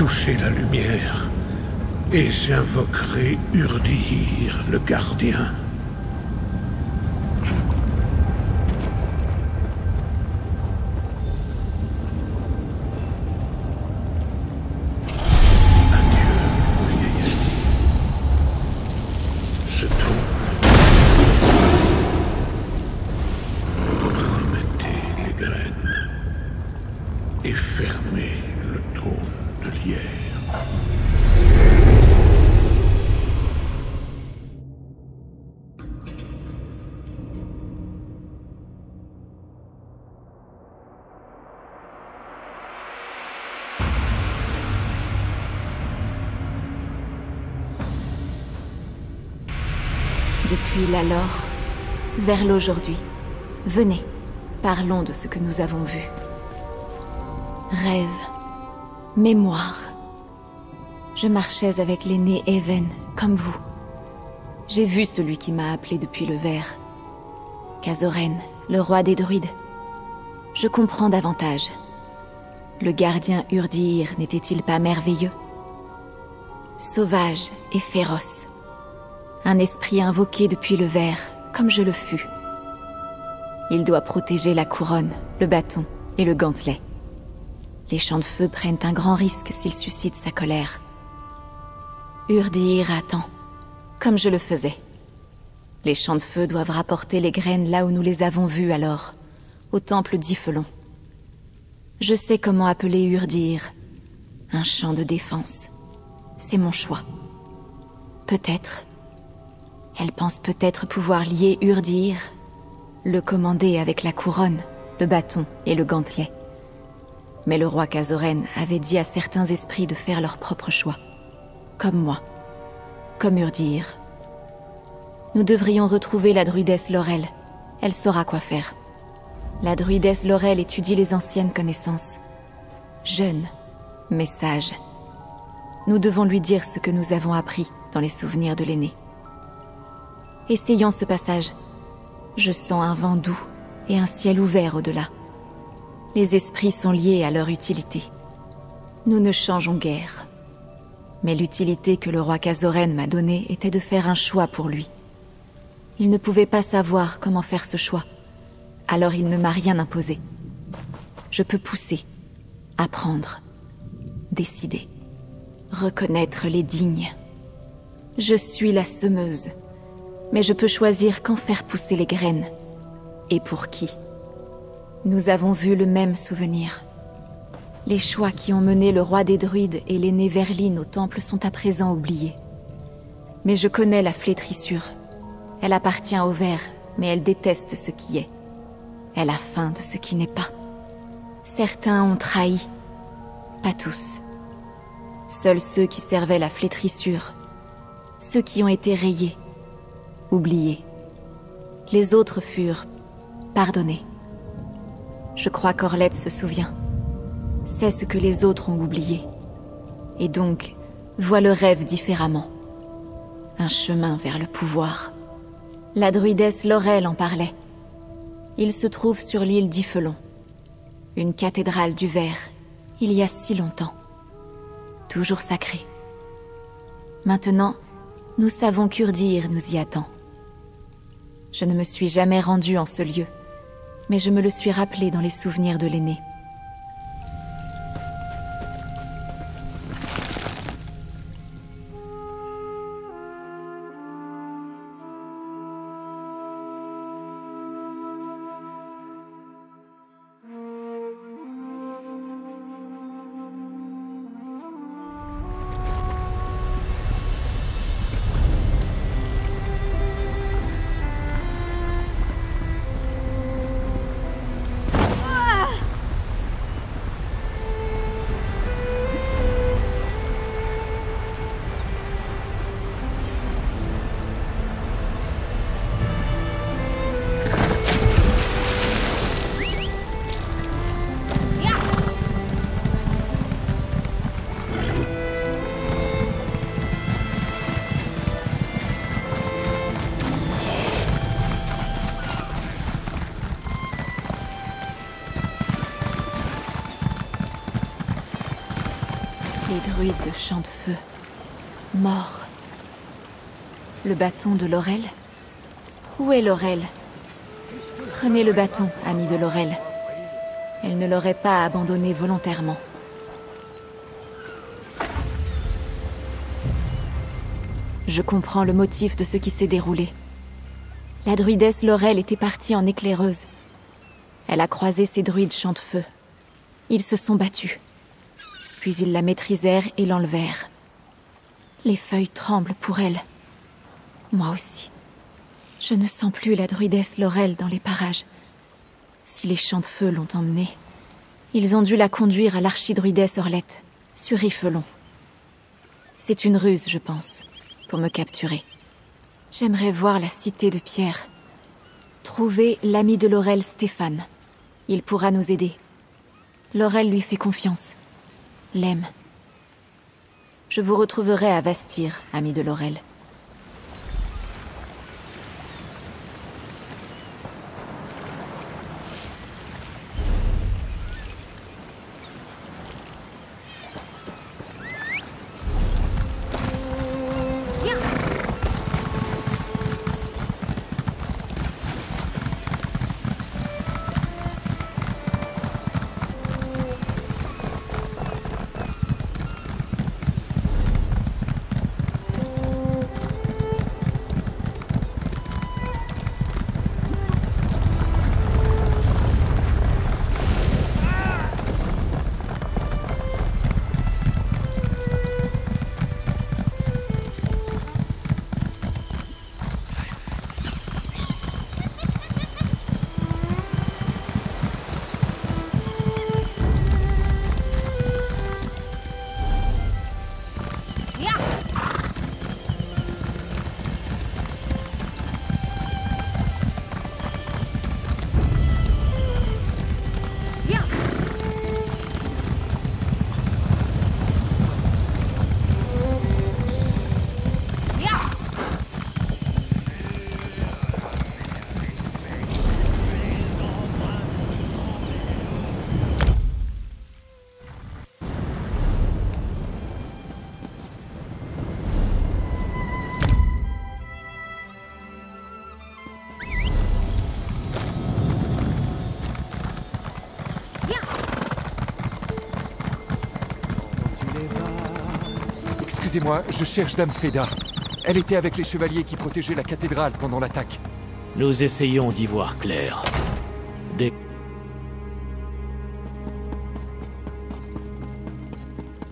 toucher la lumière, et j'invoquerai Urdir, le gardien. Et fermer le trône de Lierre. Depuis l'alors, vers l'aujourd'hui, venez, parlons de ce que nous avons vu. Rêve, mémoire. Je marchais avec l'aîné Even, comme vous. J'ai vu celui qui m'a appelé depuis le Ver. Kazoren, le roi des druides. Je comprends davantage. Le gardien Urdir n'était-il pas merveilleux? Sauvage et féroce. Un esprit invoqué depuis le Ver, comme je le fus. Il doit protéger la couronne, le bâton et le gantelet. Les champs de feu prennent un grand risque s'ils suscitent sa colère. Urdir attend, comme je le faisais. Les champs de feu doivent rapporter les graines là où nous les avons vues alors, au temple d'Yfelon. Je sais comment appeler Urdir. Un champ de défense. C'est mon choix. Peut-être. Elle pense peut-être pouvoir lier Urdir, le commander avec la couronne, le bâton et le gantelet. Mais le roi Kazoren avait dit à certains esprits de faire leur propre choix. Comme moi. Comme Urdir. Nous devrions retrouver la druidesse Laurel. Elle saura quoi faire. La druidesse Laurel étudie les anciennes connaissances. Jeune, mais sage. Nous devons lui dire ce que nous avons appris dans les souvenirs de l'aîné. Essayons ce passage. Je sens un vent doux et un ciel ouvert au-delà. Les esprits sont liés à leur utilité. Nous ne changeons guère. Mais l'utilité que le roi Kazoren m'a donnée était de faire un choix pour lui. Il ne pouvait pas savoir comment faire ce choix. Alors il ne m'a rien imposé. Je peux pousser, apprendre, décider, reconnaître les dignes. Je suis la semeuse, mais je peux choisir quand faire pousser les graines. Et pour qui. Nous avons vu le même souvenir. Les choix qui ont mené le roi des druides et l'aîné Verline au temple sont à présent oubliés. Mais je connais la flétrissure. Elle appartient au ver, mais elle déteste ce qui est. Elle a faim de ce qui n'est pas. Certains ont trahi. Pas tous. Seuls ceux qui servaient la flétrissure. Ceux qui ont été rayés. Oubliés. Les autres furent pardonnés. Je crois qu'Orlette se souvient. C'est ce que les autres ont oublié. Et donc, voit le rêve différemment. Un chemin vers le pouvoir. La druidesse Laurel en parlait. Il se trouve sur l'île d'Yfelon. Une cathédrale du Ver, il y a si longtemps. Toujours sacrée. Maintenant, nous savons qu'Urdir nous y attend. Je ne me suis jamais rendue en ce lieu. Mais je me le suis rappelé dans les souvenirs de l'aîné. Les druides de Chantefeu. Morts. Le bâton de Laurel? Où est Laurel? Prenez le bâton, ami de Laurel. Elle ne l'aurait pas abandonné volontairement. Je comprends le motif de ce qui s'est déroulé. La druidesse Laurel était partie en éclaireuse. Elle a croisé ces druides Chantefeu. Ils se sont battus. Puis ils la maîtrisèrent et l'enlevèrent. Les feuilles tremblent pour elle. Moi aussi. Je ne sens plus la druidesse Laurel dans les parages. Si les Chantefeu l'ont emmenée, ils ont dû la conduire à l'archidruidesse Orlette, sur Ifelon. C'est une ruse, je pense, pour me capturer. J'aimerais voir la cité de Pierre. Trouver l'ami de Laurel, Stéphane. Il pourra nous aider. Laurel lui fait confiance. L'aime. Je vous retrouverai à Vastir, ami de Laurel. Excusez-moi, je cherche Dame Feda. Elle était avec les chevaliers qui protégeaient la cathédrale pendant l'attaque. Nous essayons d'y voir clair.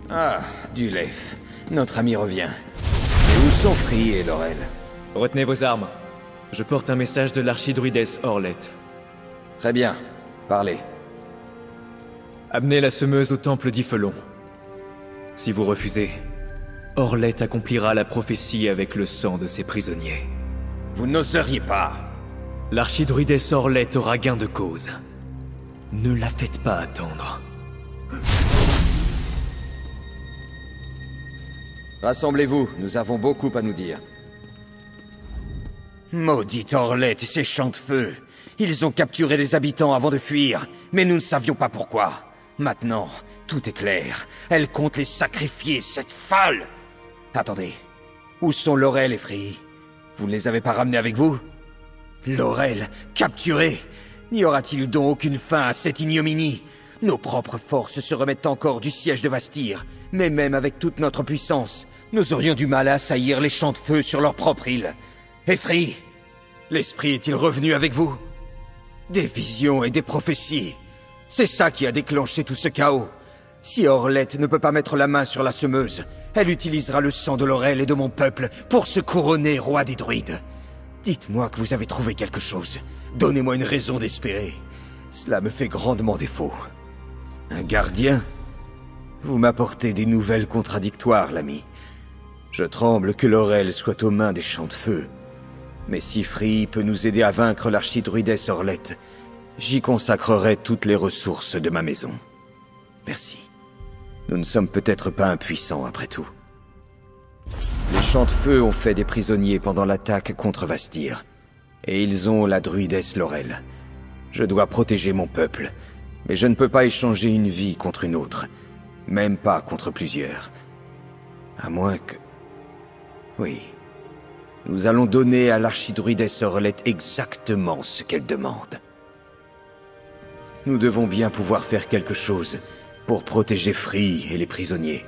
Ah, Duleif. Notre ami revient. Et où sont Free et Laurel? Retenez vos armes. Je porte un message de l'archidruidesse Orlette. Très bien. Parlez. Amenez la semeuse au temple d'Ifelon. Si vous refusez, Orlette accomplira la prophétie avec le sang de ses prisonniers. Vous n'oseriez pas. L'archidruidesse Orlette aura gain de cause. Ne la faites pas attendre. Rassemblez-vous, nous avons beaucoup à nous dire. Maudite Orlette et ses Chantefeu. Ils ont capturé les habitants avant de fuir, mais nous ne savions pas pourquoi. Maintenant, tout est clair. Elle compte les sacrifier, cette folle! Attendez, où sont Laurel et Free? Vous ne les avez pas ramenés avec vous? Laurel, capturée! N'y aura-t-il donc aucune fin à cette ignominie? Nos propres forces se remettent encore du siège de Vastir, mais même avec toute notre puissance, nous aurions du mal à assaillir les Chantefeu sur leur propre île. Et Free, l'esprit est-il revenu avec vous? Des visions et des prophéties. C'est ça qui a déclenché tout ce chaos. Si Orlette ne peut pas mettre la main sur la semeuse, elle utilisera le sang de Laurel et de mon peuple pour se couronner roi des druides. Dites-moi que vous avez trouvé quelque chose. Donnez-moi une raison d'espérer. Cela me fait grandement défaut. Un gardien? Vous m'apportez des nouvelles contradictoires, l'ami. Je tremble que Laurel soit aux mains des Chantefeu. Mais si Free peut nous aider à vaincre l'archidruidesse Orlette, j'y consacrerai toutes les ressources de ma maison. Merci. Nous ne sommes peut-être pas impuissants après tout. Les Chantefeu ont fait des prisonniers pendant l'attaque contre Vastir. Et ils ont la druidesse Laurel. Je dois protéger mon peuple, mais je ne peux pas échanger une vie contre une autre. Même pas contre plusieurs. À moins que... Oui. Nous allons donner à l'archidruidesse Orlette exactement ce qu'elle demande. Nous devons bien pouvoir faire quelque chose pour protéger Free et les prisonniers.